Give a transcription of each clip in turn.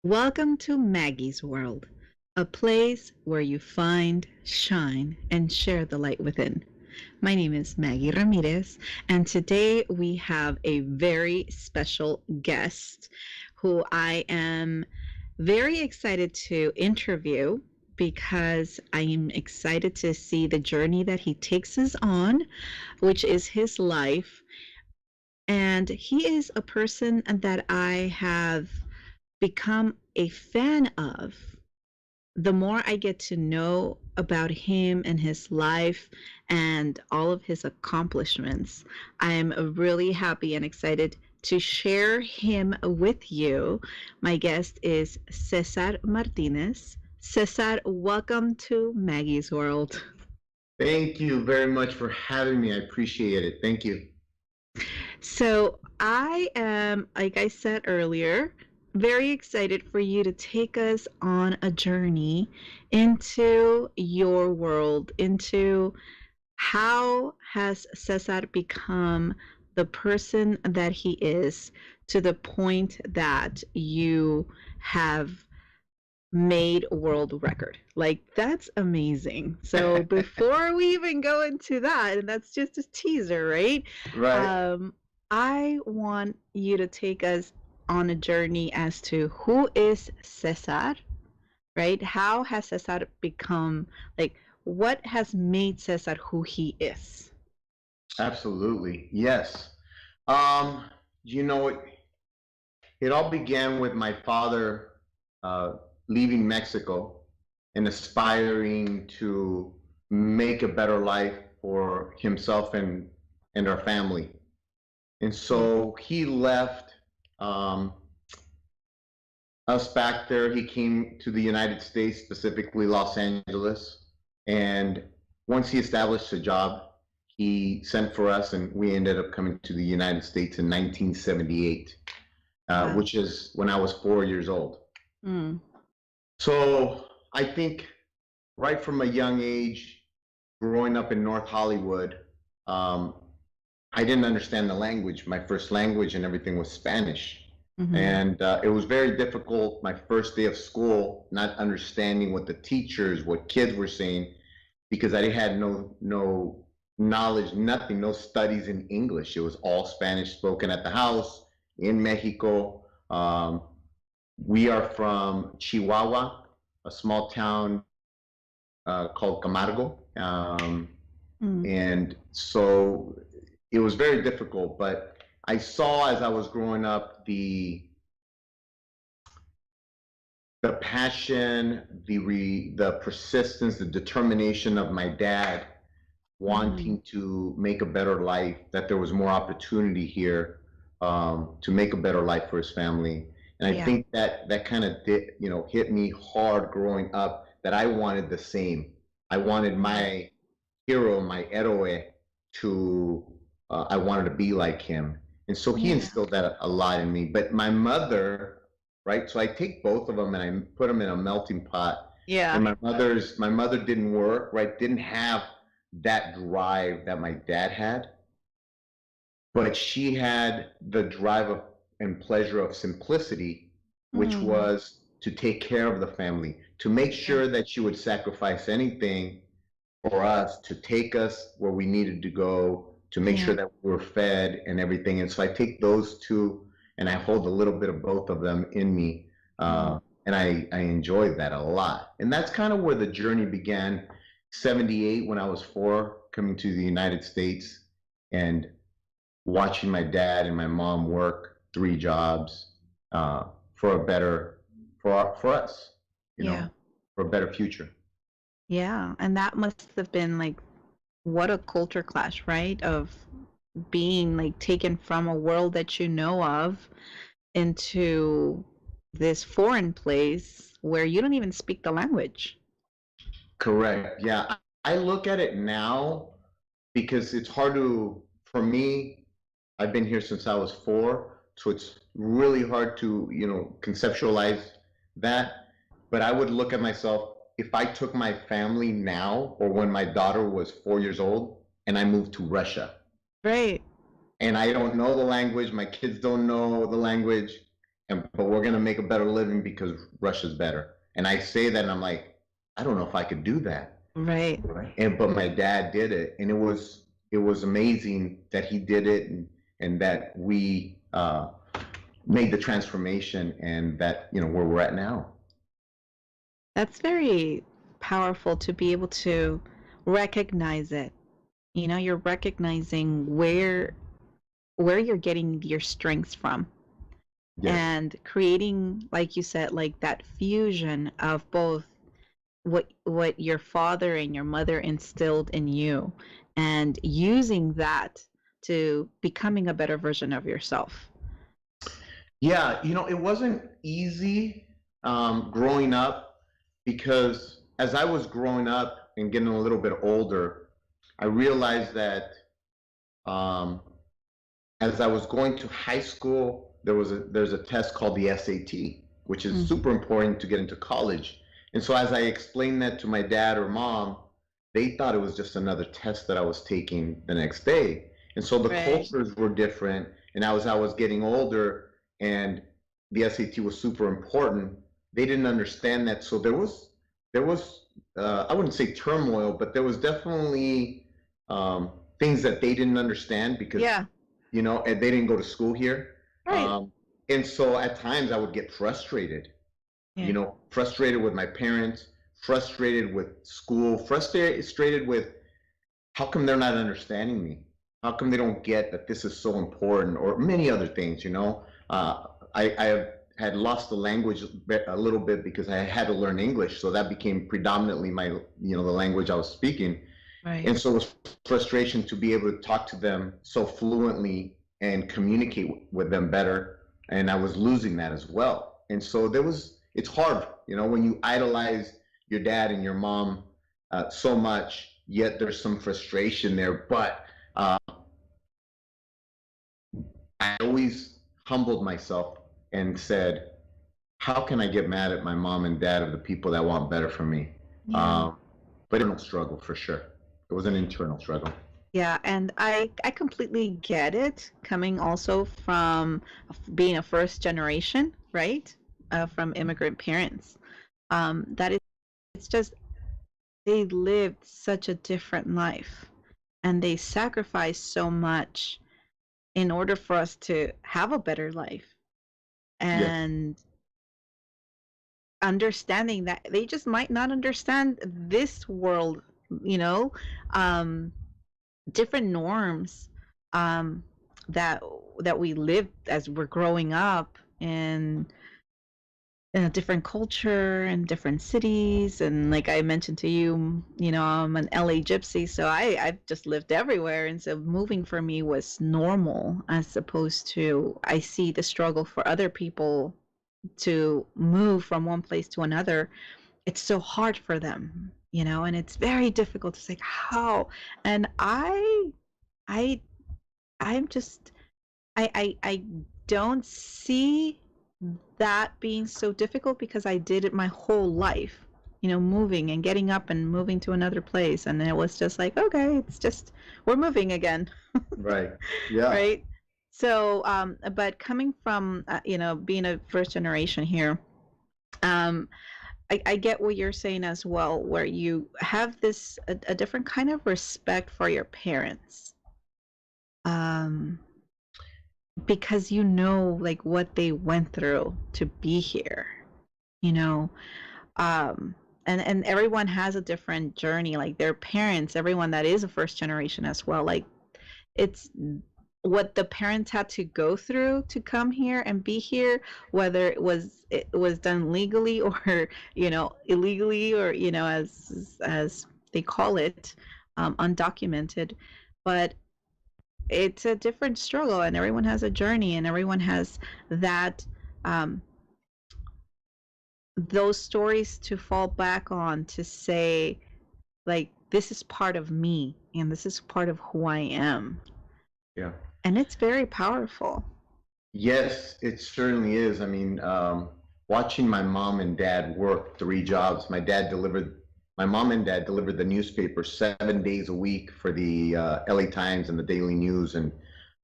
Welcome to Maggie's World, a place where you find, shine, and share the light within. My name is Maggie Ramirez, and today we have a very special guest who I am very excited to interview because I am excited to see the journey that he takes us on, which is his life. And he is a person that I have become a fan of. The more I get to know about him and his life and all of his accomplishments, I'm really happy and excited to share him with you. My guest is Cesar Martinez. Cesar, welcome to Maggie's World. Thank you very much for having me. I appreciate it. Thank you. So, I am, like I said earlier, very excited for you to take us on a journey into your world, into how has Cesar become the person that he is to the point that you have made a world record. Like, that's amazing. So before we even go into that, and that's just a teaser, right? Right. Um, I want you to take us on a journey as to who is Cesar, right? How has Cesar become, like, what has made Cesar who he is? Absolutely. Yes. Um, you know, it all began with my father uh, leaving Mexico and aspiring to make a better life for himself and our family. And Yeah. so he left um, us back there. He came to the United States, specifically Los Angeles. And once he established a job, he sent for us, and we ended up coming to the United States in 1978, Wow. which is when I was 4 years old. Mm. So I think right from a young age, growing up in North Hollywood, um, I didn't understand the language. My first language and everything was Spanish. Mm-hmm. And it was very difficult my first day of school, not understanding what the teachers, what kids were saying, because I had no knowledge, nothing, no studies in English. It was all Spanish spoken at the house in Mexico. We are from Chihuahua, a small town called Camargo. Mm. And so it was very difficult, but I saw as I was growing up the passion, the persistence, the determination of my dad Mm. wanting to make a better life, that there was more opportunity here to make a better life for his family. And I Yeah. think that kind of hit me hard growing up, that I wanted the same. I wanted Mm. my hero, my héroe, to I wanted to be like him, and so he Yeah. instilled that a lot in me. But my mother, right? So I take both of them and I put them in a melting pot. And Yeah. my mother didn't work, right? Didn't have that drive that my dad had, but she had the drive of and pleasure of simplicity, which Mm. was to take care of the family, to make Yeah. sure that she would sacrifice anything for us, to take us where we needed to go, to make sure Yeah. that we were fed and everything. And so I take those two and I hold a little bit of both of them in me. Mm. And I enjoyed that a lot. And that's kind of where the journey began. 78, when I was 4, coming to the United States and watching my dad and my mom work 3 jobs for a better, for us, you Yeah. know, for a better future. Yeah. And that must have been like what a culture clash, right? Of being like taken from a world that you know of into this foreign place where you don't even speak the language. Correct. Yeah. I look at it now because it's hard to, for me, I've been here since I was 4, so it's really hard to, conceptualize that. But I would look at myself, if I took my family now or when my daughter was 4 years old and I moved to Russia Right. and I don't know the language, my kids don't know the language, but we're gonna make a better living because Russia's better. And I say that, and I'm like, I don't know if I could do that. Right. And but my dad did it, and it was amazing that he did it, and that we made the transformation, and that where we're at now. That's very powerful to be able to recognize it. You're recognizing where you're getting your strengths from Yes. and creating, like you said, like that fusion of both what your father and your mother instilled in you and using that to becoming a better version of yourself. Yeah, it wasn't easy growing up, because as I was growing up and getting a little bit older, I realized that um, as I was going to high school, there's a test called the SAT, which is Mm. super important to get into college. And so as I explained that to my dad or mom, they thought it was just another test that I was taking the next day. And so the Right. cultures were different. And as I was getting older and the SAT was super important, they didn't understand that. So there was I wouldn't say turmoil, but there was definitely things that they didn't understand, because Yeah. and they didn't go to school here. Right. And so at times I would get frustrated, Yeah. frustrated with my parents, frustrated with school, frustrated with how come they're not understanding me? How come they don't get that this is so important, or many other things. I had lost the language a little bit because I had to learn English, so that became predominantly the language I was speaking. Right. And so it was frustration to be able to talk to them so fluently and communicate with them better. And I was losing that as well. And so it's hard, when you idolize your dad and your mom so much, yet there's some frustration there. But I always humbled myself and said, how can I get mad at my mom and dad, of the people that want better for me? Yeah. Um, but internal struggle for sure. It was an internal struggle. Yeah, and I completely get it, coming also from being a first generation, right? From immigrant parents. That it's just they lived such a different life and they sacrificed so much in order for us to have a better life. Yes. And understanding that they just might not understand this world, you know, um, different norms um, that that we live as we're growing up in a different culture and different cities. And like I mentioned to you, I'm an LA gypsy, so I've just lived everywhere, and so moving for me was normal, as opposed to I see the struggle for other people to move from one place to another. It's so hard for them, and it's very difficult to say how. And I I'm just I don't see that being so difficult because I did it my whole life, moving and getting up and moving to another place. And it was just like, okay, it's just, we're moving again. Right. Yeah. Right. So, but coming from, being a first generation here, um, I get what you're saying as well, where you have a different kind of respect for your parents. Um, because like what they went through to be here, you know um and everyone has a different journey, like their parents, everyone that is a first generation as well, like it's what the parents had to go through to come here and be here, whether it was done legally or illegally, or as they call it, undocumented. But it's a different struggle, and everyone has a journey, and everyone has that um, those stories to fall back on to say, like, this is part of me and this is part of who I am. Yeah. And it's very powerful. Yes, it certainly is. I mean, watching my mom and dad work 3 jobs. My mom and dad delivered the newspaper 7 days a week for the LA Times and the Daily News. And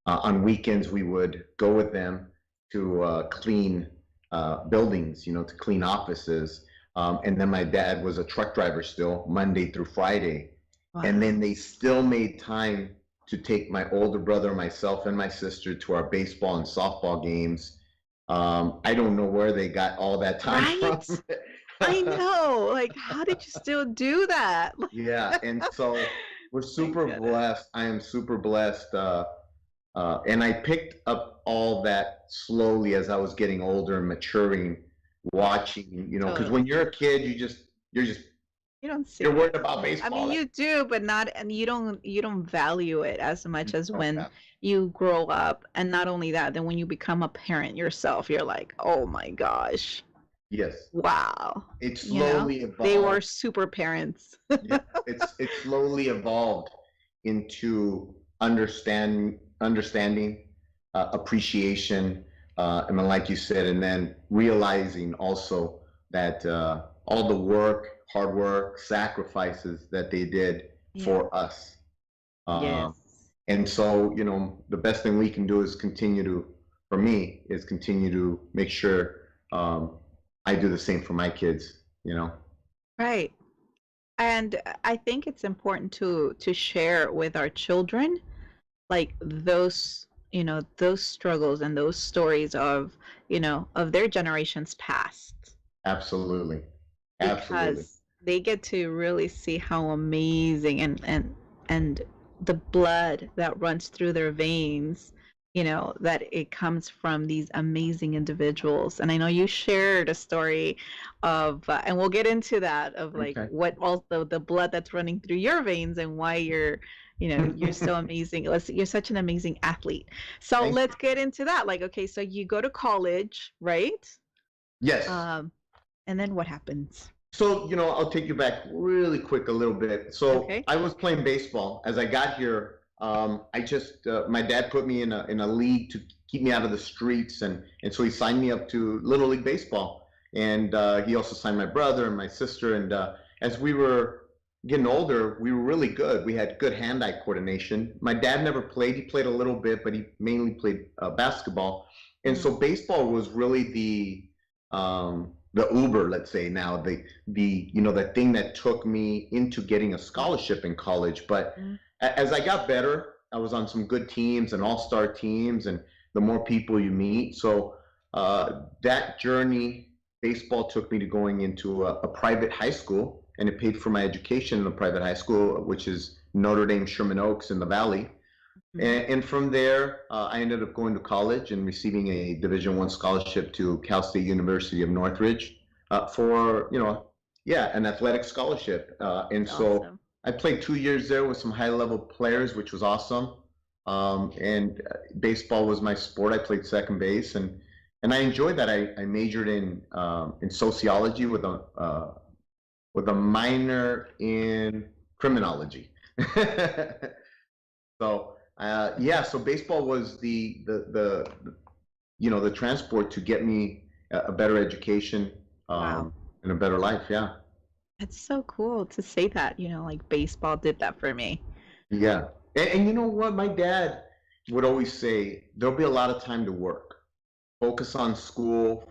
on weekends, we would go with them. clean buildings, to clean offices. And then my dad was a truck driver still, Monday through Friday. And Wow. then they still made time to take my older brother, myself, and my sister to our baseball and softball games. I don't know where they got all that time from. Right? I know. Like, how did you still do that? Yeah, and so we're My super goodness. blessed. I am super blessed. And I picked up all that slowly as I was getting older and maturing, watching, because when Totally. you're a kid, you're just You don't you're see worried it. about I baseball. mean, you do, but not, and you don't value it as much as when Yeah. you grow up. And not only that, then when you become a parent yourself, you're like, oh my gosh, Yes, wow. it You know, slowly they were evolved. super parents. Yeah, it slowly evolved into understanding, appreciation, and then, like you said, and then realizing also that all the work, hard work, sacrifices that they did Yeah. for us. Yes. And so, the best thing we can do is for me, is continue to make sure I do the same for my kids. Right. And I think it's important to share with our children like those struggles and those stories of their generations past, Absolutely. Absolutely. because they get to really see how amazing and the blood that runs through their veins, that it comes from these amazing individuals. And I know you shared a story of and we'll get into that, of like Okay. what also the blood that's running through your veins and why you're so amazing. You're such an amazing athlete. So Thank let's get into that. Like, okay, so you go to college, right? Yes. um and then what happens? So, I'll take you back really quick a little bit. So Okay. I was playing baseball. As I got here, my dad put me in a league to keep me out of the streets, and so he signed me up to Little League Baseball, and he also signed my brother and my sister. And as we were getting older, we were really good. We had good hand-eye coordination. My dad never played. He played a little bit, but he mainly played basketball. And Mm. so baseball was really the Uber, let's say now, the thing that took me into getting a scholarship in college. But Mm. as I got better, I was on some good teams and all-star teams, and the more people you meet. So that journey, baseball took me to going into a private high school, and it paid for my education in a private high school, which is Notre Dame Sherman Oaks in the Valley. Mhm. And from there, I ended up going to college and receiving a Division I scholarship to Cal State University of Northridge for, yeah, an athletic scholarship. And That's so awesome. I played 2 years there with some high-level players, which was awesome. And baseball was my sport. I played second base, and I enjoyed that. I majored in sociology with a minor in criminology. So yeah, so baseball was the transport to get me a better education, Wow. and a better life. Yeah, It's so cool to say that, like baseball did that for me. yeah. And you know what? My dad would always say there'll be a lot of time to work. Focus on school,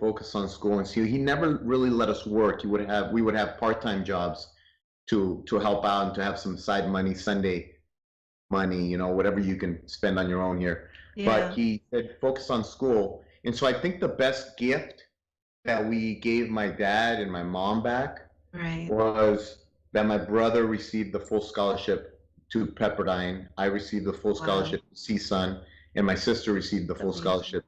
and see. He never really let us work. We would have part-time jobs to help out and to have some side money, Sunday money, whatever you can spend on your own here. But Yeah. he said, focus on school. And so I think the best gift that we gave my dad and my mom back Right. was that my brother received the full scholarship to Pepperdine. I received the full Wow. scholarship to CSUN, and my sister received the It's full amazing. scholarship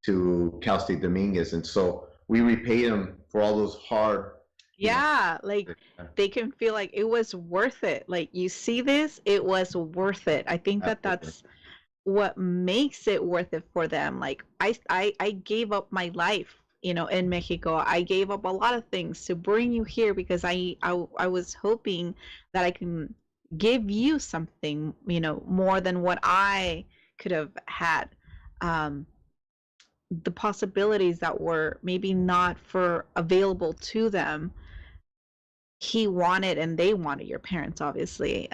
to Cal State Dominguez. And so we repaid him for all those hard, you know. Yeah, like they can feel like it was worth it. Like, you see this, it was worth it. I think that Absolutely. that's what makes it worth it for them. Like I gave up my life, in Mexico. I gave up a lot of things to bring you here because I was hoping that I can give you something, more than what I could have had. Um, the possibilities that were maybe not for available to them, he wanted, and they wanted, your parents obviously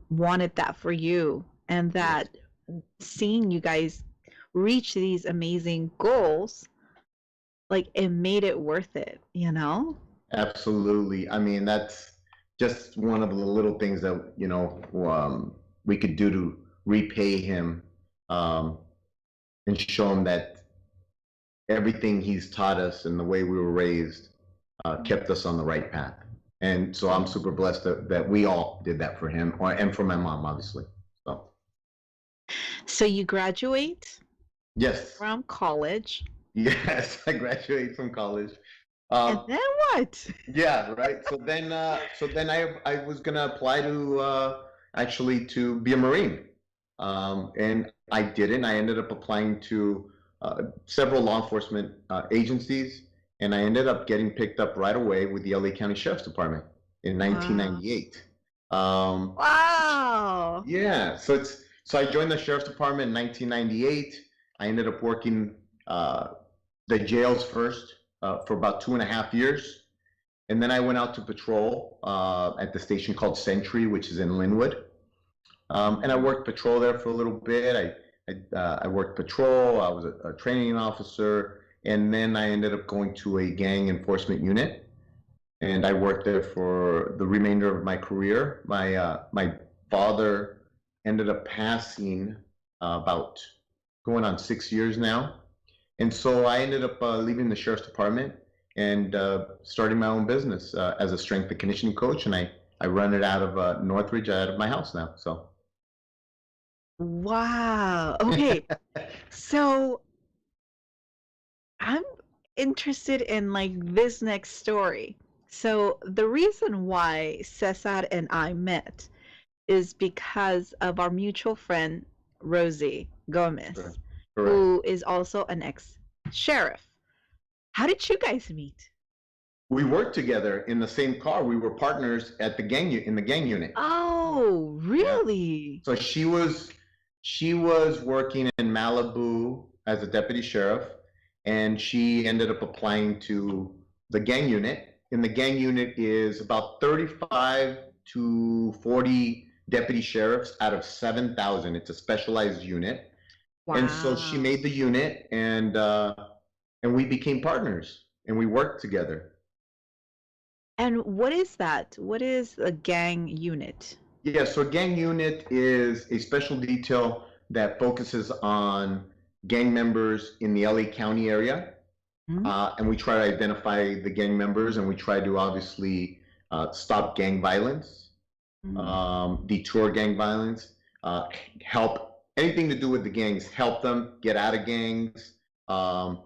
wanted that for you. And Yes. that, seeing you guys reach these amazing goals, like it made it worth it, you know? Absolutely. I mean, that's just one of the little things that, we could do to repay him, um, and show him that everything he's taught us and the way we were raised kept us on the right path. And so I'm super blessed that we all did that for him, and for my mom, obviously. So, So you graduate yes, from college, yes, I graduated from college. and Um, then what? yeah, right. So then I was gonna apply to actually to be a Marine, and I didn't. I ended up applying to several law enforcement agencies, and I ended up getting picked up right away with the LA County Sheriff's Department in Wow. 1998. Um, Wow. yeah, so I joined the Sheriff's Department in 1998. I ended up working uh, the jails first for about 2.5 years. And then I went out to patrol at the station called Sentry, which is in Linwood. And I worked patrol there for a little bit. I worked patrol. I was a training officer, and then I ended up going to a gang enforcement unit, and I worked there for the remainder of my career. My father ended up passing about going on 6 years now, and so I ended up leaving the sheriff's department and starting my own business as a strength and conditioning coach, and I run it out of Northridge, out of my house now. So Wow. Okay. So I'm interested in like this next story. So the reason why Cesar and I met is because of our mutual friend Rosie Gomez, correct. who is also an ex-sheriff. How did you guys meet? We worked together in the same car. We were partners at the in the gang unit. Oh, Yeah. really? So she was working in Malibu as a deputy sheriff, and she ended up applying to the gang unit. And the gang unit is about 35 to 40 deputy sheriffs out of 7,000. It's a specialized unit. And so she Wow. made the unit, and we became partners, and we worked together. And what is that? What is a gang unit? Yeah, so a gang unit is a special detail that focuses on gang members in the LA County area. Hmm? And we try to identify the gang members, and we try to obviously stop gang violence, Mm. deter gang violence, help anything to do with the gangs, help them get out of gangs. Um,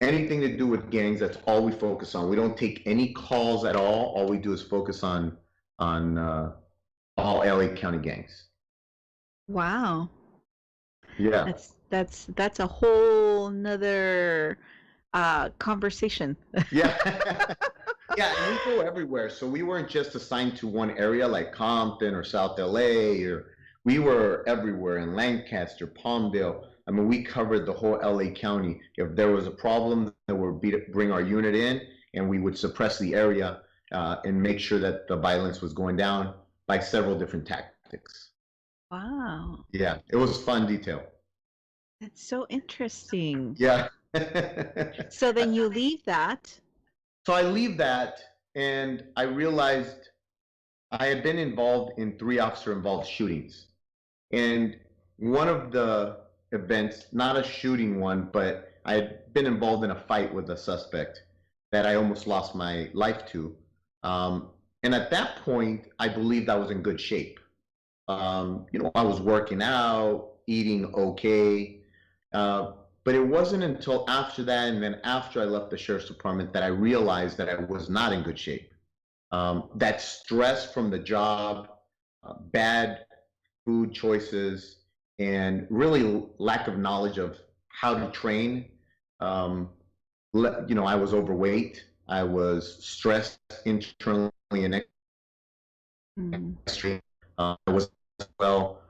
Anything to do with gangs, that's all we focus on. We don't take any calls at all. All we do is focus on all LA County gangs. Wow. Yeah. That's a whole nother conversation. Yeah. Yeah, and we go everywhere. So we weren't just assigned to one area like Compton or South LA, or we were everywhere in Lancaster, Palmdale. I mean, we covered the whole LA County. If there was a problem, then we'd bring our unit in, and we would suppress the area and make sure that the violence was going down by several different tactics. Wow. Yeah, it was a fun detail. That's so interesting. Yeah. So then you leave that. So I leave that, and I realized I had been involved in 3 officer involved shootings. And one of the events, not a shooting one, but I had been involved in a fight with a suspect that I almost lost my life to. And at that point, I believed I was in good shape. I was working out, eating okay. Uh, but it wasn't until after that, and then after I left the sheriff's department, that I realized that I was not in good shape. That stress from the job, bad food choices, and really lack of knowledge of how to train. Um, I was overweight. I was stressed internally and Mm. externally. I was well,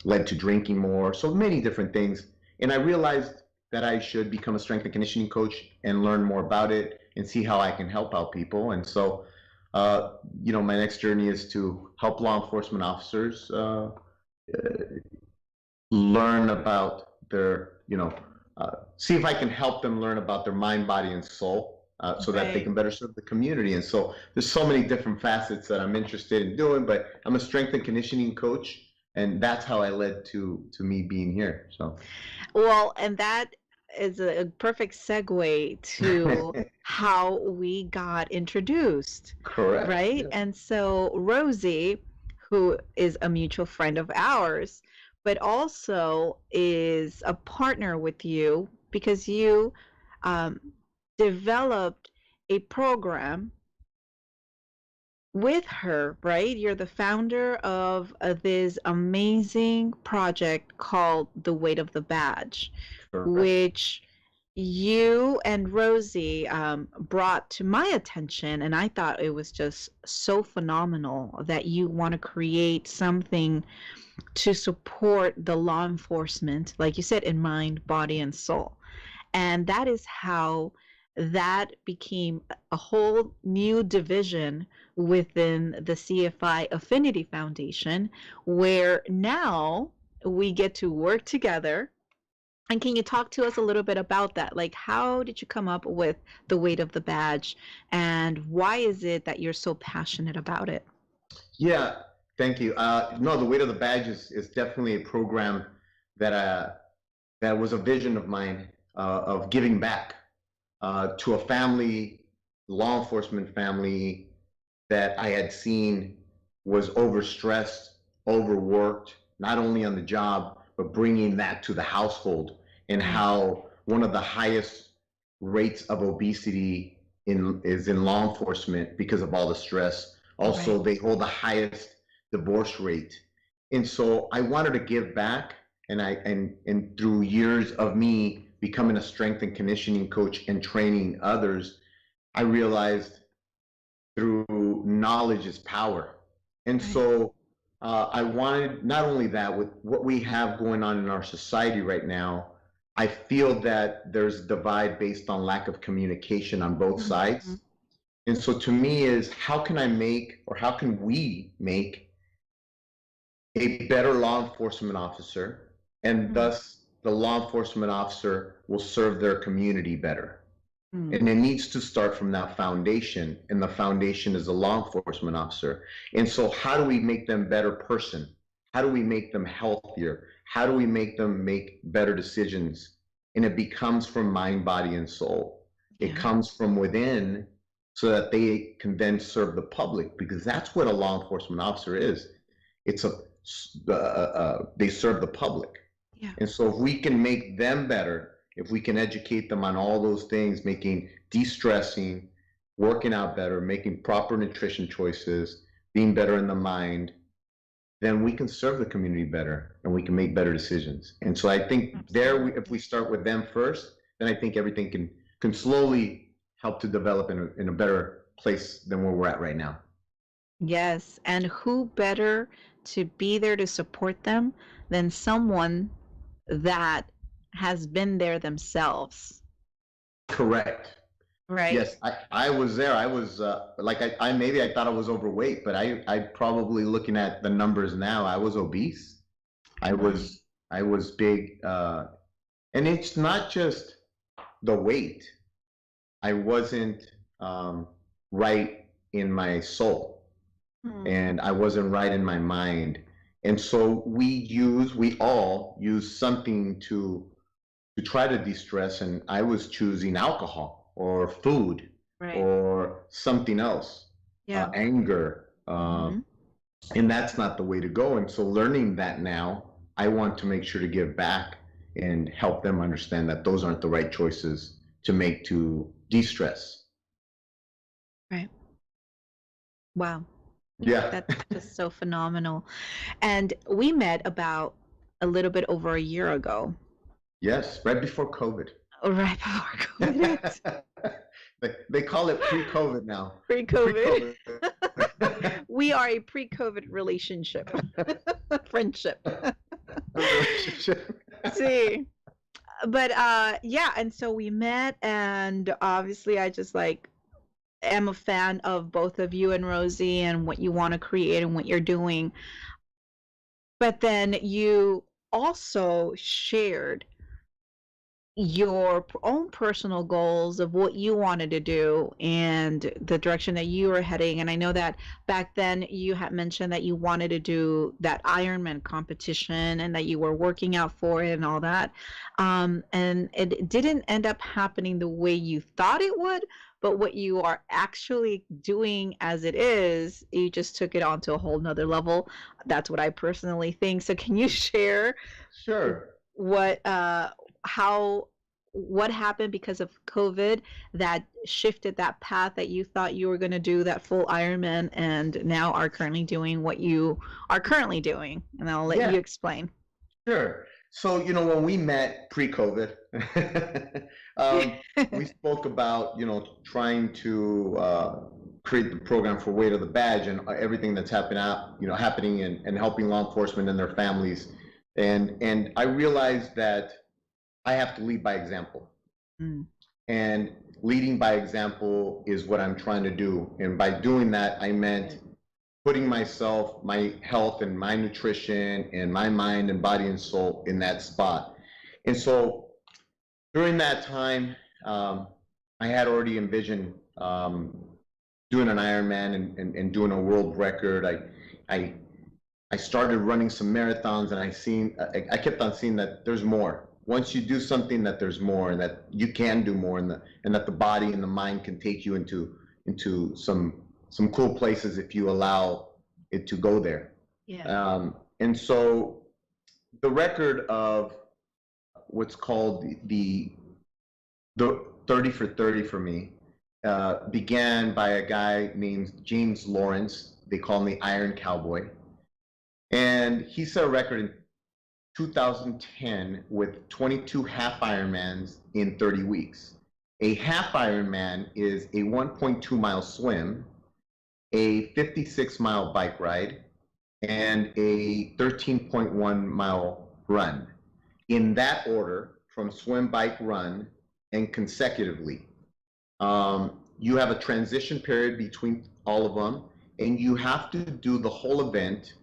led to drinking more. So many different things. And I realized that I should become a strength and conditioning coach and learn more about it and see how I can help out people. And so, my next journey is to help law enforcement officers learn about their, see if I can help them learn about their mind, body, and soul, so that they Right. can better serve the community. And so there's so many different facets that I'm interested in doing, but I'm a strength and conditioning coach, and that's how I led to me being here. So Well, and that is a perfect segue to how we got introduced, correct. right? Yeah. And so Rosie, who is a mutual friend of ours, but also is a partner with you because you um, developed a program with her, right? You're the founder of this amazing project called The Weight of the Badge, Correct. which you and Rosie brought to my attention. And I thought it was just so phenomenal that you want to create something to support the law enforcement, like you said, in mind, body, and soul. And that is how that became a whole new division within the CFI Affinity Foundation, where now we get to work together. And can you talk to us a little bit about that? Like, how did you come up with the weight of the badge, and why is it that you're so passionate about it? Yeah, thank you. No, the weight of the badge is definitely a program that that was a vision of mine, of giving back to a family, law enforcement family that I had seen was overstressed, overworked, not only on the job, but bringing that to the household, and Right, how one of the highest rates of obesity is in law enforcement because of all the stress. right, Also, they hold the highest divorce rate. And so I wanted to give back, and through years of me becoming a strength and conditioning coach and training others, I realized through knowledge is power. And right. so I wanted not only that, with what we have going on in our society right now, I feel that there's a divide based on lack of communication on both Mhm. sides. And so to me is, how can I make, or how can we make a better law enforcement officer, and Mm, thus the law enforcement officer will serve their community better. mm. And it needs to start from that foundation, and the foundation is a law enforcement officer. And so how do we make them better person? How do we make them healthier? How do we make them make better decisions? And it becomes from mind, body, and soul. It Yeah, comes from within, so that they can then serve the public, because that's what a law enforcement officer is. It's they serve the public. yeah. And so if we can make them better, if we can educate them on all those things, making de-stressing, working out better, making proper nutrition choices, being better in the mind, then we can serve the community better, and we can make better decisions. And so I think there, if we Absolutely. start with them first, then I think everything can slowly help to develop in a better place than where we're at right now. Yes, and who better to be there to support them than someone that has been there themselves, Correct. right? Yes, I was there. I was like, I maybe I thought I was overweight, but I probably, looking at the numbers now, I was obese. I Right, was I was big, and it's not just the weight. I wasn't right in my soul, mm, and I wasn't right in my mind. And so we all use something to try to de-stress, and I was choosing alcohol or food right. or something else, Yeah. anger, Hmm. and that's not the way to go. And so learning that now, I want to make sure to give back and help them understand that those aren't the right choices to make to de-stress. Right. Wow. Yeah. That's just so phenomenal. And we met about a little bit over a year ago, Yes, right before COVID. right before COVID hit, They call it pre-COVID now. pre-COVID. Pre-COVID. We are a pre-COVID relationship, friendship. Relationship. See, but yeah, and so we met, and obviously I just like am a fan of both of you and Rosie and what you want to create and what you're doing. But then you also shared your own personal goals of what you wanted to do and the direction that you were heading. And I know that back then you had mentioned that you wanted to do that Ironman competition and that you were working out for it and all that. And it didn't end up happening the way you thought it would, but what you are actually doing as it is, you just took it on to a whole nother level. That's what I personally think. So can you share Sure. what how what happened because of COVID that shifted that path that you thought you were going to do that full Ironman and now are currently doing what you are currently doing? And I'll let Yeah, you explain. sure. So, when we met pre-COVID, we spoke about, trying to create the program for Weight of the Badge and everything that's happening and helping law enforcement and their families. And I realized that I have to lead by example. Mm. And leading by example is what I'm trying to do. And by doing that, I meant putting myself, my health and my nutrition and my mind and body and soul in that spot. And so during that time, I had already envisioned doing an Ironman and doing a world record. I started running some marathons, and I kept on seeing that there's more. Once you do something, that there's more, and that you can do more, and that the body and the mind can take you into some cool places if you allow it to go there. Yeah. And so the record of what's called the 30 for 30 for me began by a guy named James Lawrence. They call him the Iron Cowboy. And he set a record in 2010 with 22 half Ironmans in 30 weeks. A half Ironman is a 1.2 mile swim, a 56-mile bike ride, and a 13.1 mile run. In that order, from swim, bike, run, and consecutively. You have a transition period between all of them, and you have to do the whole event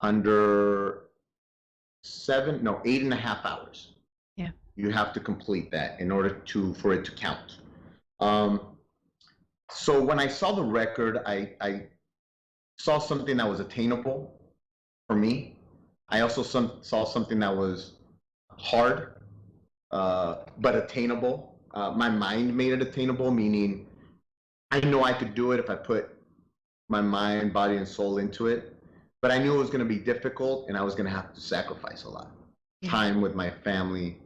under 8.5 hours. Yeah. You have to complete that in order for it to count. So when I saw the record, I saw something that was attainable for me. I also saw something that was hard, but attainable. My mind made it attainable, meaning I know I could do it if I put my mind, body, and soul into it. But I knew it was going to be difficult, and I was going to have to sacrifice a lot. Yeah. Time with my family,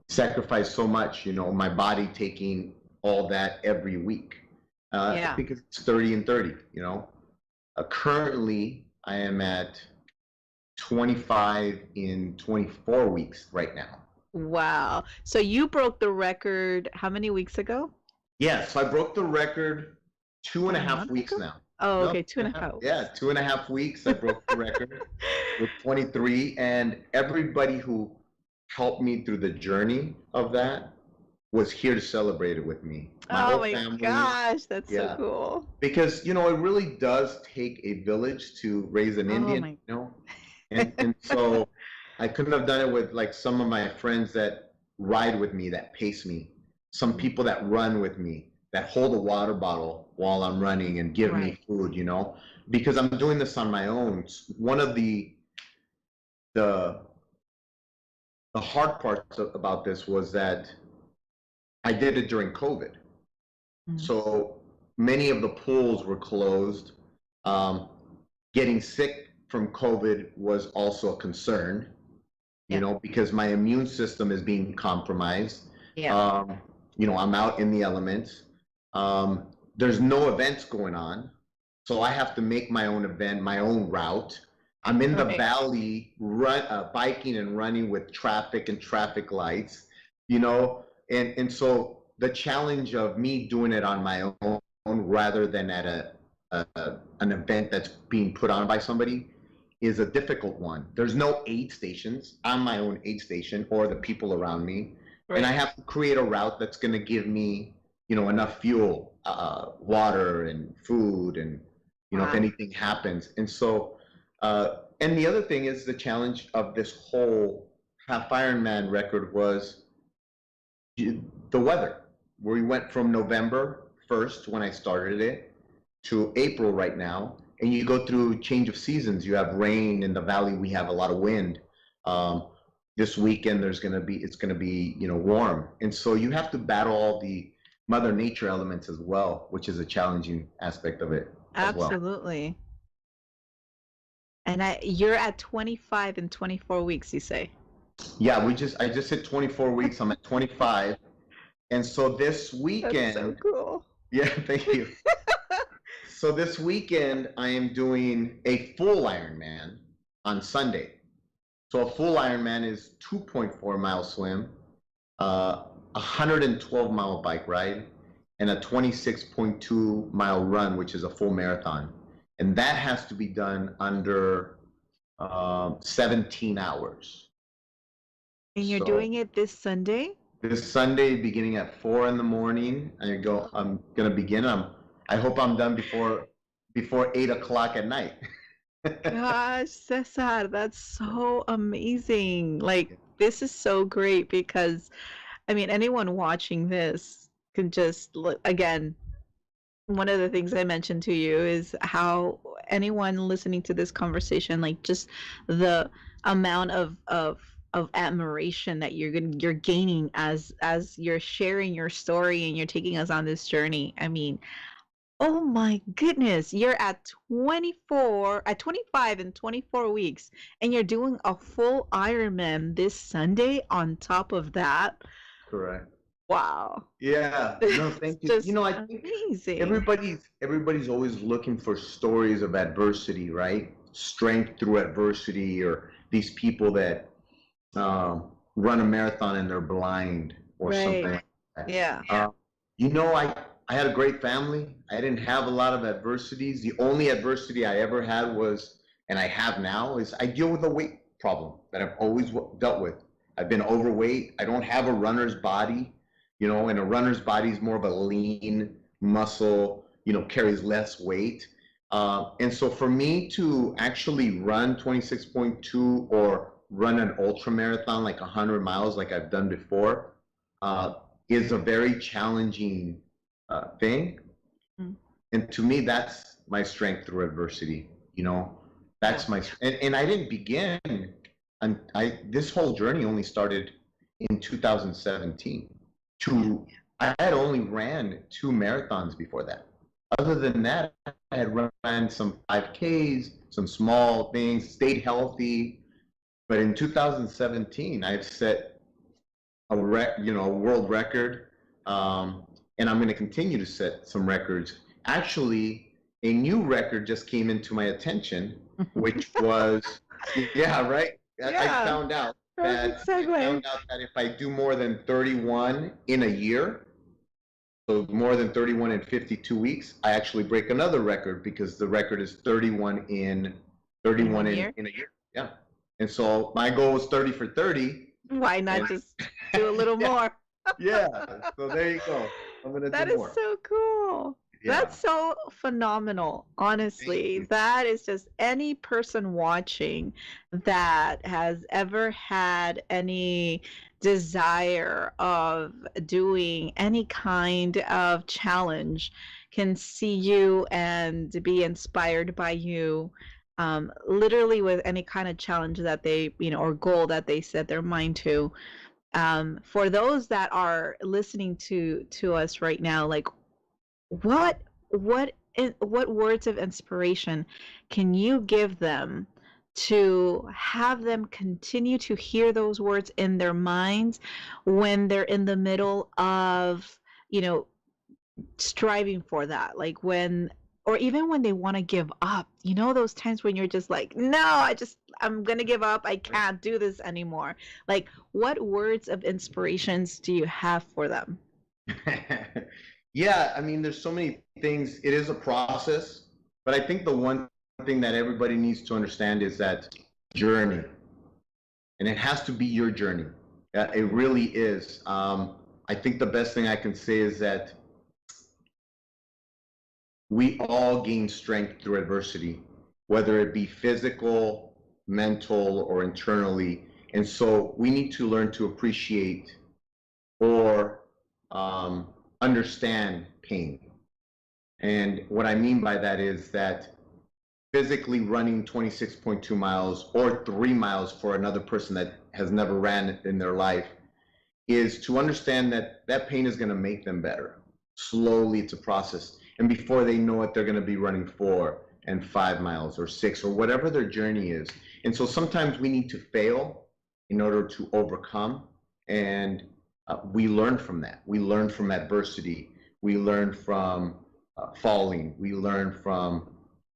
sacrifice so much, my body taking all that every week. Because it's 30 and 30, Currently, I am at 25 in 24 weeks right now. Wow. So you broke the record how many weeks ago? Yeah, so I broke the record 2.5 weeks ago? now. Oh, okay, 2.5 weeks. Yeah, 2.5 weeks. I broke the record with 23, and everybody who helped me through the journey of that was here to celebrate it with me. My whole family. Gosh, that's so cool. Because it really does take a village to raise an Indian, and so I couldn't have done it with like some of my friends that ride with me, that pace me, some people that run with me, that hold a water bottle while I'm running and give me food, because I'm doing this on my own. One of the hard parts about this was that I did it during COVID. Mm-hmm. So many of the pools were closed. Getting sick from COVID was also a concern, because my immune system is being compromised. Yeah. I'm out in the elements. There's no events going on, so I have to make my own event, my own route. I'm in the valley, biking and running with traffic and traffic lights, and so the challenge of me doing it on my own rather than at an event that's being put on by somebody is a difficult one. There's no aid stations. I'm my own aid station or the people around me. Right. And I have to create a route that's going to give me, enough fuel, water and food, and, if anything happens. And so And the other thing is the challenge of this whole half Ironman record was the weather. We went from November 1st when I started it to April right now, and you go through change of seasons. You have rain in the valley. We have a lot of wind. Um, this weekend it's gonna be warm, and so you have to battle all the Mother Nature elements as well, which is a challenging aspect of it as well. Absolutely. And you're at 25 and 24 weeks, you say? Yeah, I just hit 24 weeks. I'm at 25, and so this weekend. That's so cool. Yeah, thank you. So this weekend I am doing a full Ironman on Sunday. So a full Ironman is 2.4-mile swim, 112-mile bike ride, and a 26.2-mile run, which is a full marathon. And that has to be done under 17 hours. And you're doing it this Sunday? This Sunday, beginning at 4 in the morning. I'm gonna begin. I hope I'm done before 8 o'clock at night. Gosh, Cesar, that's so amazing. Like, this is so great because, I mean, anyone watching this can just look again. One of the things I mentioned to you is how anyone listening to this conversation, like just the amount of admiration that you're gaining as you're sharing your story and you're taking us on this journey. I mean, oh my goodness, you're at 25 and 24 weeks, and you're doing a full Ironman this Sunday on top of that. Correct. Wow. Yeah. No, thank you. Just I think amazing. everybody's always looking for stories of adversity, right? Strength through adversity, or these people that run a marathon and they're blind or something like that. Yeah. I had a great family. I didn't have a lot of adversities. The only adversity I ever had was, and I have now, is I deal with a weight problem that I've always dealt with. I've been overweight. I don't have a runner's body, and a runner's body is more of a lean muscle, carries less weight. And so for me to actually run 26.2 or run an ultra marathon like 100 miles like I've done before is a very challenging thing. Mm. And to me, that's my strength through adversity. That's and I didn't begin, and this whole journey only started in 2017. I had only ran 2 marathons before that. Other than that, I had run some 5Ks, some small things, stayed healthy. But in 2017, I've set a world record, and I'm going to continue to set some records. Actually, a new record just came into my attention, which was, yeah, right. I found out that if I do more than 31 in a year, so more than 31 in 52 weeks, I actually break another record, because the record is 31 in a year. Yeah. And so my goal was 30 for 30. Why not just do a little more? Yeah. So there you go. I'm going to do more. That is so cool. Yeah. That's so phenomenal, honestly. That is just any person watching that has ever had any desire of doing any kind of challenge can see you and be inspired by you. Literally with any kind of challenge that they, or goal that they set their mind to. For those that are listening to us right now, like, what words of inspiration can you give them to have them continue to hear those words in their minds when they're in the middle of, striving for that, like or even when they want to give up, those times when you're just like, no, I'm going to give up. I can't do this anymore. Like, what words of inspirations do you have for them? Yeah, I mean, there's so many things. It is a process, but I think the one thing that everybody needs to understand is that journey, and it has to be your journey. It really is. I think the best thing I can say is that we all gain strength through adversity, whether it be physical, mental or internally. And so we need to learn to appreciate or understand pain. And what I mean by that is that physically running 26.2 miles or 3 miles for another person that has never ran in their life is to understand that that pain is going to make them better. Slowly, it's a process. And before they know it, they're going to be running 4 and 5 miles or 6 or whatever their journey is. And so sometimes we need to fail in order to overcome. And we learn from that. We learn from adversity. We learn from falling. We learn from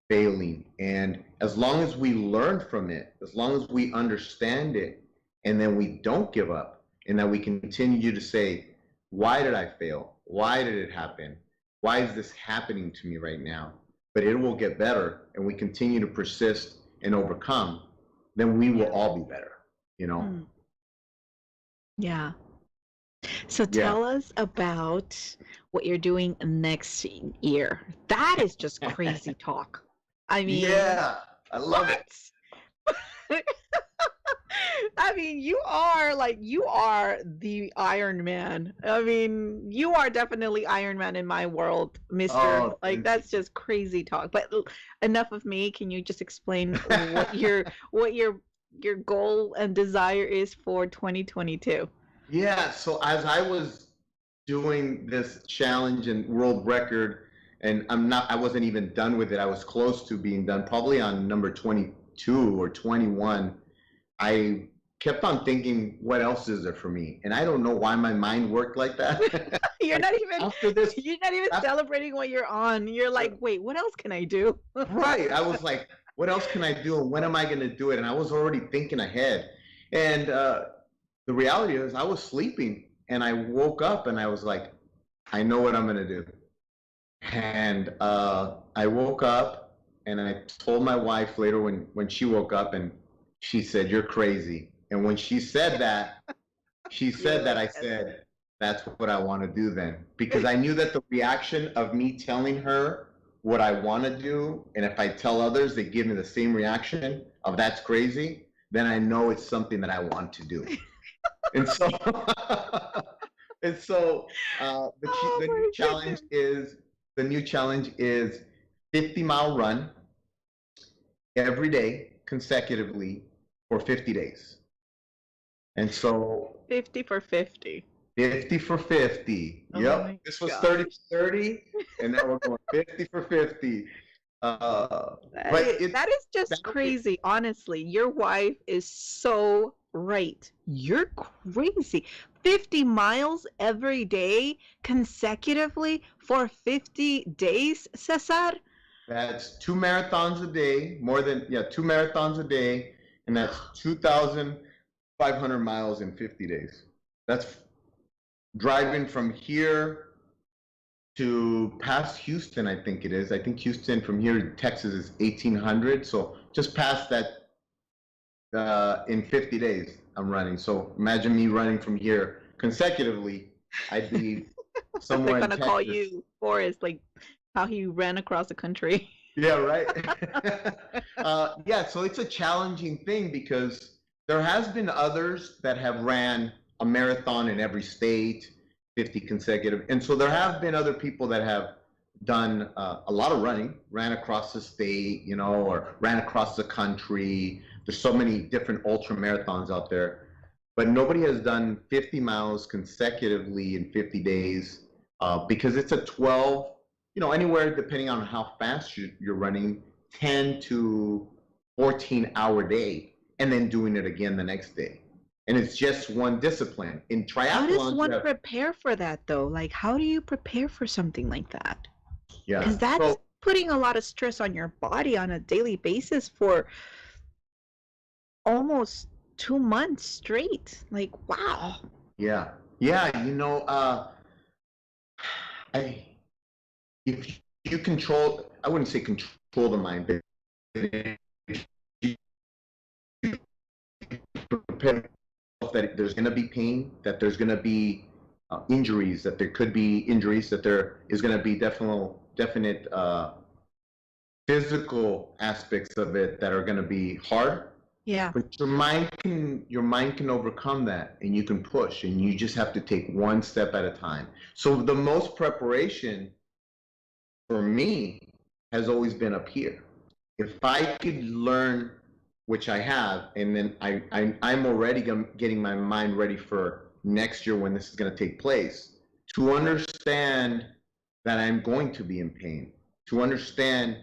failing. And as long as we learn from it, as long as we understand it, and then we don't give up, and that we continue to say, why did I fail? Why did it happen? Why is this happening to me right now? But it will get better, and we continue to persist and overcome, then we will all be better, you know? Mm. Yeah. So Yeah. tell us about what you're doing next year. That is just crazy talk. I mean, Yeah, I love it. what? I mean, you are the Iron Man. I mean, you are definitely Iron Man in my world, Mister. Oh, Like that's just crazy talk. But enough of me. Can you just explain what your goal and desire is for 2022? yeah. So as I was doing this challenge and world record, and I wasn't even done with it. I was close to being done, probably on number 22 or 21. I kept on thinking, what else is there for me? And I don't know why my mind worked like that. You're not even After this, you're not even celebrating what you're on. You're like, wait, what else can I do? right. I was like, what else can I do? And when am I going to do it? And I was already thinking ahead. And the reality is, I was sleeping and I woke up and I was like, I know what I'm going to do. And I woke up and I told my wife later when she woke up, and she said, "You're crazy." And when she said that, I said, "That's what I want to do then." Because I knew that the reaction of me telling her what I want to do, and if I tell others, they give me the same reaction of "that's crazy," then I know it's something that I want to do. And so, the new challenge is. The new challenge is 50-mile run every day consecutively for 50 days. And so 50 for 50. 50 for 50. Oh yep. This was 30 for 30, and now we're going 50 for 50. That is just crazy. Honestly, your wife is so right. You're crazy. 50 miles every day consecutively for 50 days, Cesar? That's 2 marathons a day, 2 marathons a day, and that's 2,500 miles in 50 days. That's driving from here to past Houston, I think it is. I think Houston from here to Texas is 1,800. So just past that in 50 days I'm running. So imagine me running from here consecutively. I'd be somewhere They're in gonna call you Forrest, like how he ran across the country. Yeah, right. Yeah, so it's a challenging thing because there has been others that have ran a marathon in every state, 50 consecutive. And so there have been other people that have done a lot of running, ran across the state, or ran across the country. There's so many different ultra marathons out there, but nobody has done 50 miles consecutively in 50 days because it's a 12, anywhere depending on how fast you're running, 10 to 14-hour day, and then doing it again the next day. And it's just one discipline. In triathlon, how does one prepare for that though? Like, how do you prepare for something like that? Yeah, because that's putting a lot of stress on your body on a daily basis for almost 2 months straight. Like, wow. Yeah. If you control, I wouldn't say control the mind, but you prepare that there's going to be pain, that there's going to be injuries, that there could be injuries, that there is going to be definite physical aspects of it that are going to be hard. Yeah. But your mind can overcome that, and you can push, and you just have to take one step at a time. So the most preparation for me has always been up here. If I could learn, which I have, and then I'm already getting my mind ready for next year when this is going to take place, to understand that I'm going to be in pain, to understand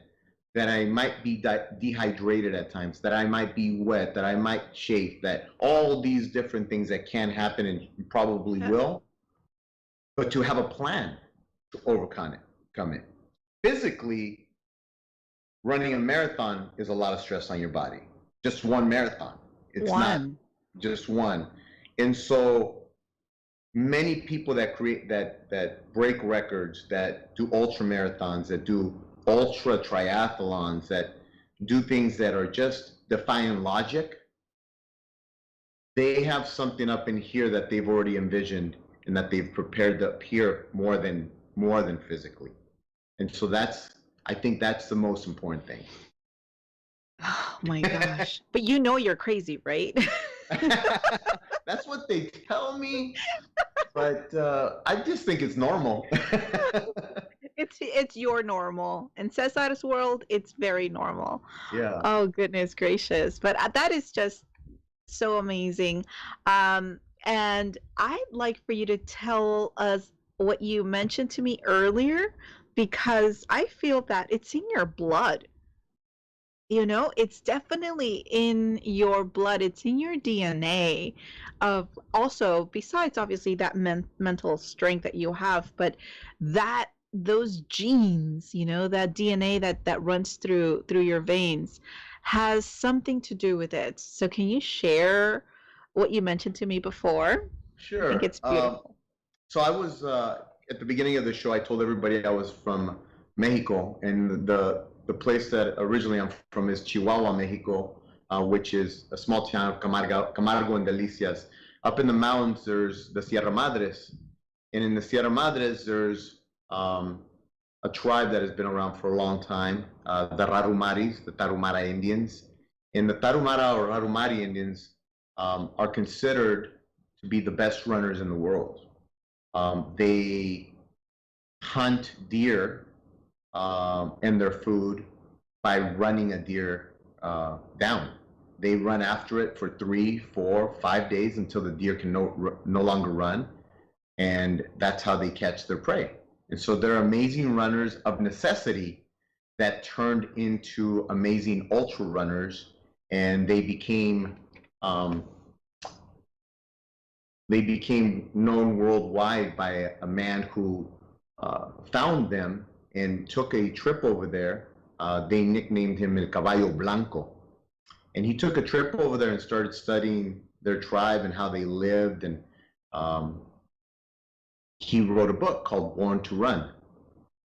that I might be dehydrated at times, that I might be wet, that I might chafe, that all these different things that can happen and probably Yeah. will, but to have a plan to overcome it, come it. Physically, running a marathon is a lot of stress on your body. Just one marathon. It's not One. just one. And so many people that create that break records, that do ultra marathons, that do ultra triathlons, that do things that are just defying logic, they have something up in here that they've already envisioned and that they've prepared to appear more than physically. And so I think that's the most important thing. Oh my gosh. But you know you're crazy, right? That's what they tell me, but I just think it's normal. It's your normal. In Cesar's world, it's very normal. Yeah. Oh goodness gracious. But that is just so amazing. And I'd like for you to tell us what you mentioned to me earlier, because I feel that it's in your blood. You know, it's definitely in your blood, it's in your DNA of also, besides obviously that mental strength that you have, but that those genes, you know, that DNA that runs through your veins has something to do with it. So can you share what you mentioned to me before? I think Sure. it's beautiful. So I was at the beginning of the show. I told everybody I was from Mexico, and the place that originally I'm from is Chihuahua, Mexico, which is a small town of Camargo and Delicias. Up in the mountains, there's the Sierra Madres, and in the Sierra Madres, there's a tribe that has been around for a long time, the Rarumaris, the Tarumara Indians. And the Tarumara or Rarumari Indians are considered to be the best runners in the world. They hunt deer and their food by running a deer down. They run after it for 3, 4, 5 days until the deer can no longer run, and that's how they catch their prey. And so they're amazing runners of necessity that turned into amazing ultra runners, and they became known worldwide by a man who found them and took a trip over there. They nicknamed him El Caballo Blanco. And he took a trip over there and started studying their tribe and how they lived. And he wrote a book called Born to Run.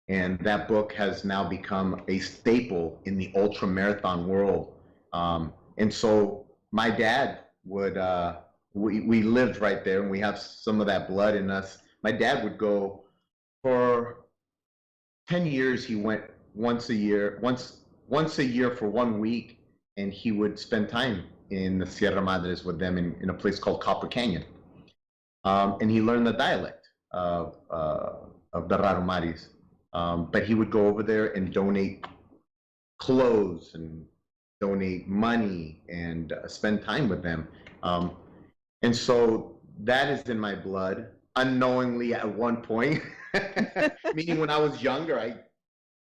And that book has now become a staple in the ultra marathon world. And so my dad would, we lived right there, and we have some of that blood in us. My dad would go for 10 years. He went once a year for 1 week, and he would spend time in the Sierra Madres with them in a place called Copper Canyon. And he learned the dialect of the Rarumaris. But he would go over there and donate clothes and donate money and spend time with them. And so that is in my blood, unknowingly at one point. Meaning when I was younger, I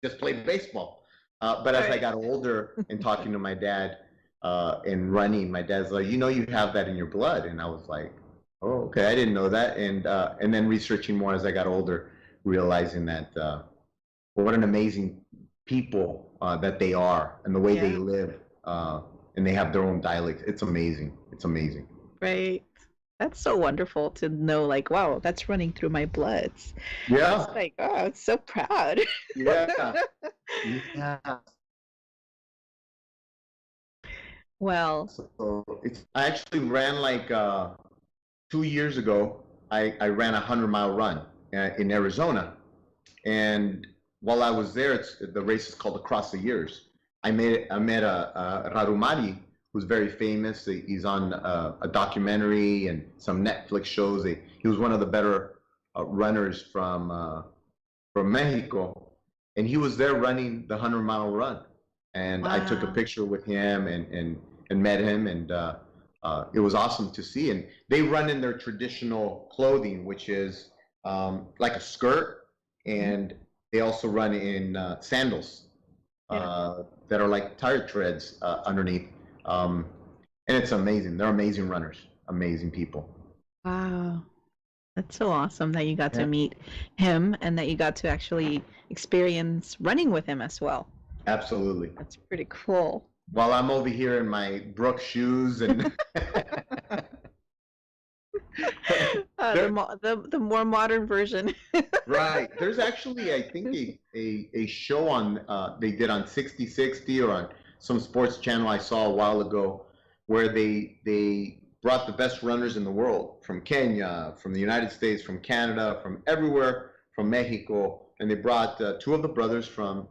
just played baseball. But as I got older and talking to my dad and running, my dad's like, you have that in your blood. And I was like, oh, okay, I didn't know that. And then researching more as I got older, realizing that what an amazing people that they are, and the way they live, and they have their own dialect. It's amazing. It's amazing. Right. That's so wonderful to know, like, wow, that's running through my blood. Yeah. It's like, oh, I'm so proud. Yeah. Yeah. Well, So I actually ran like 2 years ago. I ran a 100-mile run in Arizona, and while I was there, the race is called Across the Years. I met a Rarumari who's very famous. He's on a documentary and some Netflix shows. He was one of the better runners from Mexico, and he was there running the 100-mile run. And I took a Wow. picture with him and met him, and it was awesome to see. And they run in their traditional clothing, which is like a skirt, Mhm. and they also run in sandals Yeah. that are like tire treads underneath. Um, and it's amazing. They're amazing runners, amazing people. Wow. That's so awesome that you got to Yeah, meet him and that you got to actually experience running with him as well. absolutely. That's pretty cool. While I'm over here in my Brooks shoes and The, there, the more modern version. right. There's actually, I think, a show on they did on 60/60 or on some sports channel I saw a while ago where they brought the best runners in the world from Kenya, from the United States, from Canada, from everywhere, from Mexico, and they brought two of the brothers from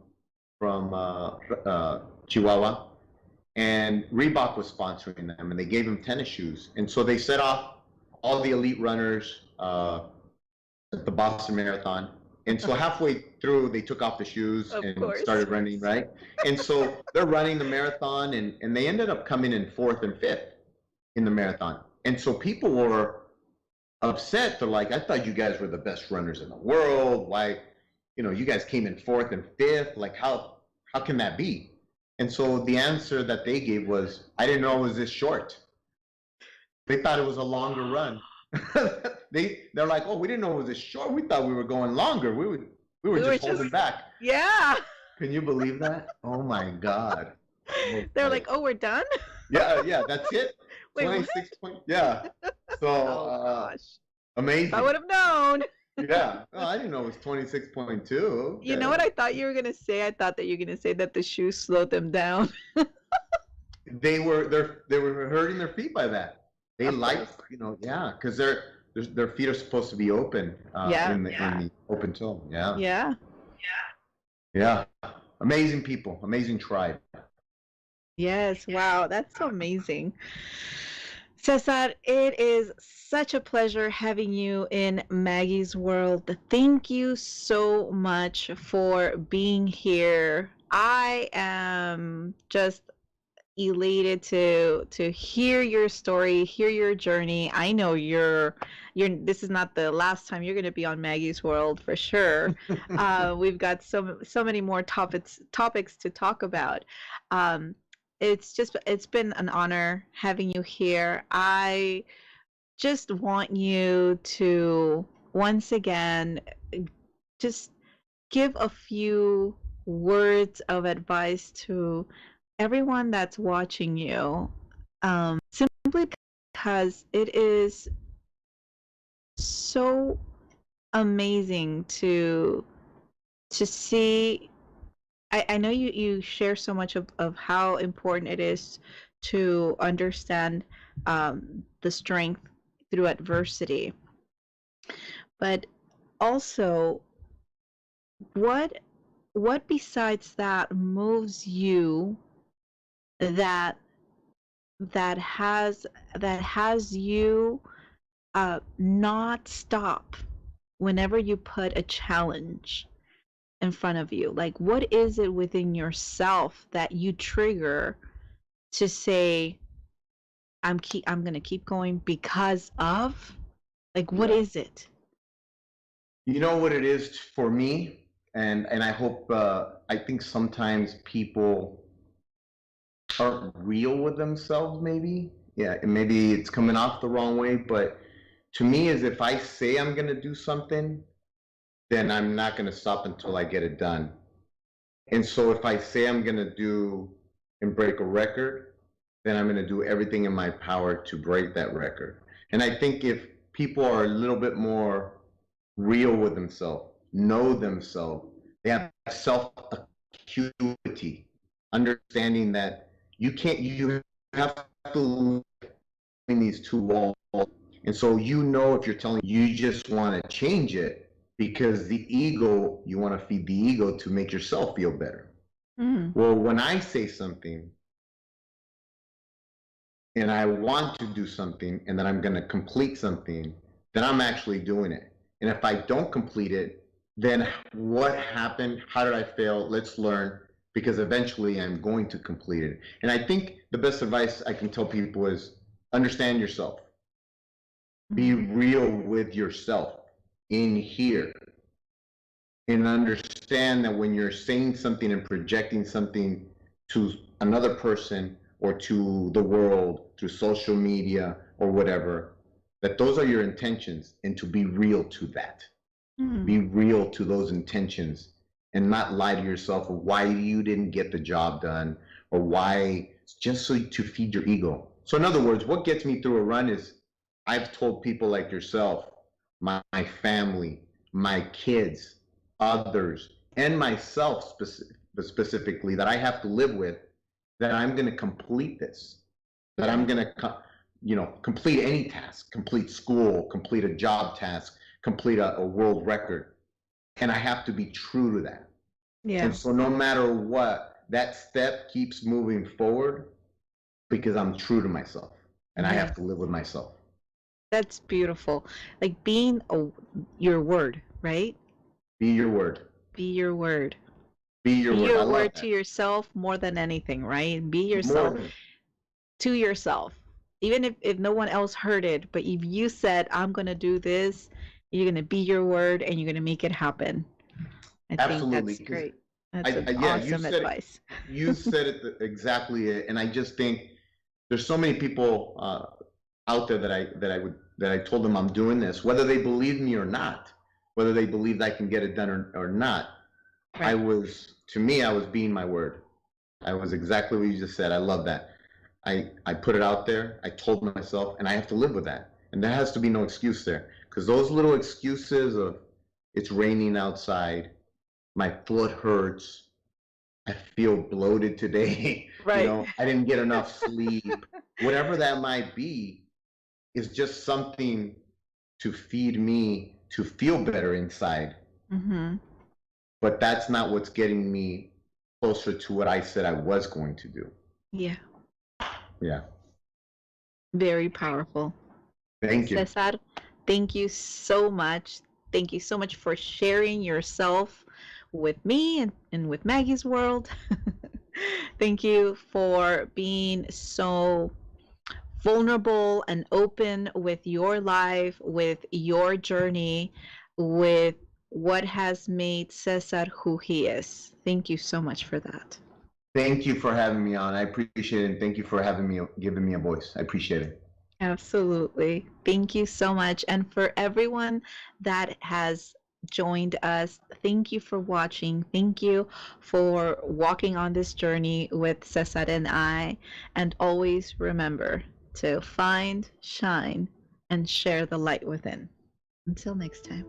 Chihuahua, and Reebok was sponsoring them, and they gave them tennis shoes, and so they set off all the elite runners at the Boston Marathon. And so halfway through, they took off the shoes Of and course. started running, right? And so they're running the marathon, and they ended up coming in fourth and fifth in the marathon. And so people were upset. They're like, I thought you guys were the best runners in the world. Why, you guys came in fourth and fifth. Like, how can that be? And so the answer that they gave was, I didn't know it was this short. They thought it was a longer run. They're like, oh, we didn't know it was this short. We thought we were going longer. We were just holding back. Yeah. Can you believe that? Oh my God. They're like, oh, we're done? Yeah, that's it. Wait, what? 26 point. Yeah. So Oh, gosh. amazing. I would have known. Yeah. Oh, I didn't know it was 26.2. You know what I thought you were going to say? I thought that you were going to say that the shoes slowed them down. They were hurting their feet by that. They Of like, course. yeah, because their feet are supposed to be open Yeah. in the open toe. Yeah. Yeah. Yeah. Amazing people, amazing tribe. Yes. Wow. That's so amazing. Cesar, it is such a pleasure having you in Maggie's world. Thank you so much for being here. I am just elated to hear your story, hear your journey. I know you're this is not the last time you're going to be on Maggie's World for sure. We've got so many more topics to talk about. Um, it's been an honor having you here. I just want you to once again just give a few words of advice to everyone that's watching you, simply because it is so amazing to see. I know you share so much of how important it is to understand the strength through adversity, but also what what besides that moves you that that has you not stop whenever you put a challenge in front of you. Like, what is it within yourself that you trigger to say, I'm gonna keep going because of, like, what Yeah. is it? You know what it is for me, and I hope I think sometimes people aren't real with themselves, maybe. Yeah, and maybe it's coming off the wrong way, but to me is if I say I'm gonna do something, then I'm not gonna stop until I get it done. And so if I say I'm gonna do and break a record, then I'm gonna do everything in my power to break that record. And I think if people are a little bit more real with themselves, know themselves, they have self acuity, understanding that you have to live in these two walls. And so if you're telling you just want to change it because you want to feed the ego to make yourself feel better. Mm. Well, when I say something, and I want to do something and then I'm going to complete something, then I'm actually doing it. And if I don't complete it, then what happened? How did I fail? Let's learn, because eventually I'm going to complete it. And I think the best advice I can tell people is understand yourself. Be real with yourself in here, and understand that when you're saying something and projecting something to another person or to the world through social media or whatever, that those are your intentions, and to be real to that. Be real to those intentions and not lie to yourself of why you didn't get the job done, or why, just so to feed your ego. So in other words, what gets me through a run is I've told people like yourself, my family, my kids, others, and myself specifically, that I have to live with, that I'm going to complete this, that I'm going to, complete any task, complete school, complete a job task, complete a world record. And I have to be true to that. Yeah. And so no matter what, that step keeps moving forward because I'm true to myself, and I have to live with myself. That's beautiful. Like being your word, right? Be your word. Be your word. Be your Be word. your word to yourself more than anything, right? Be yourself to yourself. Even if no one else heard it, but if you said, I'm going to do this, you're going to be your word and you're going to make it happen. I Absolutely. think that's great. That's awesome advice. You said it exactly, and I just think there's so many people out there that I told them I'm doing this, whether they believe me or not, whether they believe I can get it done or not. Right. I was being my word. I was exactly what you just said. I love that. I put it out there. I told myself, and I have to live with that. And there has to be no excuse there, because those little excuses of it's raining outside, my foot hurts, I feel bloated today, right. I didn't get enough sleep, whatever that might be, is just something to feed me to feel better inside. But that's not what's getting me closer to what I said I was going to do. Yeah. Yeah. Very powerful. Thank you. Cesar, thank you so much. Thank you so much for sharing yourself with me and with Maggie's World. Thank you for being so vulnerable and open with your life, with your journey, with what has made Cesar who he is. Thank you so much for that. Thank you for having me on. I appreciate it. And thank you for giving me a voice. I appreciate it. Absolutely. Thank you so much. And for everyone that has joined us, thank you for watching. Thank you for walking on this journey with Cesar and I. And always remember to find, shine, and share the light within. Until next time.